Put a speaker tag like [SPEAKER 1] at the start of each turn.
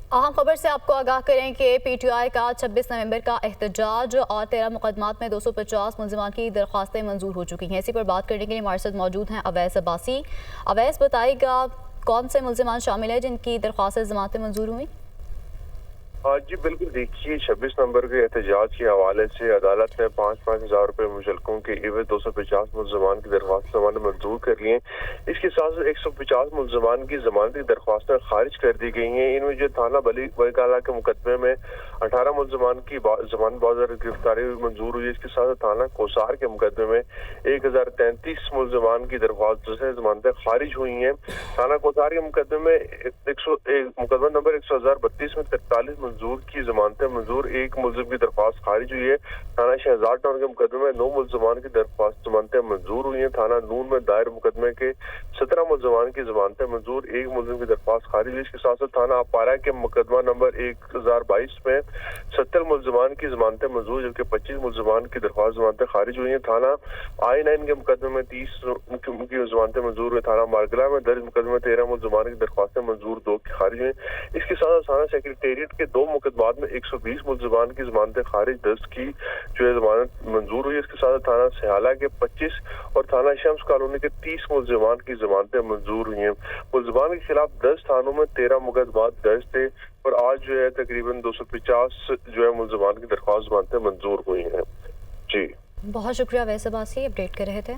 [SPEAKER 1] अहम खबर से आपको आगाह करें कि PTI का 26 नवंबर का एहतजाज और 13 मुकदमात में 250 मुल्ज़िमान की दरख्वास्तें मंजूर हो चुकी हैं। इसी पर बात करने के लिए हमारे साथ मौजूद हैं अवैस अब्बासी। अवैस, बताइएगा कौन से मुल्ज़िमान शामिल हैं जिनकी दरख्वास्तें जमानतें मंजूर हुई?
[SPEAKER 2] जी बिल्कुल, देखिए 26 नंबर के एहतजाज के हवाले से अदालत ने 5-5 हज़ार रुपये मुशल्कों के एवज 250 मुल्ज़मान की दरख्वास्त जमानत मंजूर कर ली हैं। इसके साथ साथ 150 मुल्ज़मान की जमानती दरख्वास्तें खारिज कर दी गई हैं। इनमें जो थाना बलीकाला के मुकदमे में 18 मुल्ज़मान की जमानत बाज़ार गिरफ्तारी मंजूर हुई है। इसके साथ साथ थाना कोसार के मुकदमे में 1033 मुल्ज़मान की दरख्वास्त जमानतें खारिज हुई हैं। थाना कोसार के मुकदमे में मुकदमा नंबर 100,032 में 43 मंजूर की जमानतें मंजूर, एक मुल्जिम की दरख्वास्त खारिज हुई है। थाना शहजाद टाउन के मुकदमे में 9 मुल्ज़मान की दरख्वास्त जमानतें मंजूर हुई हैं। थाना नून में दायर मुकदमे के 17 मुल्ज़मान की जमानतें मंजूर, एक मुल्जिम की दरख्वास्त खारिज हुई। इसके साथ साथ थाना अपारा के मुकदमा नंबर 1022 में 70 मुल्ज़मान की जमानतें मंजूर, जबकि 25 मुल्ज़मान की दरख्वास्त जमानतें खारिज हुई हैं। थाना I9 के मुकदमे में 30 की जमानतें मंजूर हुई। थाना मारगला में दर्ज मुकदमे में 13 मुल्ज़मान की दरख्वास्तें मंजूर, 2 की खारिज हुई। इसके साथ थाना सेक्रेटेरिएट के 2 मुकदमात में 120 मुल्ज़मान की जमानतें खारिज, 10 की जो है जमानत मंजूर हुई। इसके साथ थाना सहाला के 25 और थाना शम्स कॉलोनी के 30 मुल्ज़मान की जमानतें मंजूर हुई हैं। मुल्ज़मान के खिलाफ 10 थानों में 13 मुकदमात दर्ज थे और आज जो है तकरीबन 250 जो है मुल्ज़मान की दरख्वास्त जमानतें मंजूर हुई हैं। जी
[SPEAKER 1] बहुत शुक्रिया अवैस अब्बासी, अपडेट कर रहे थे।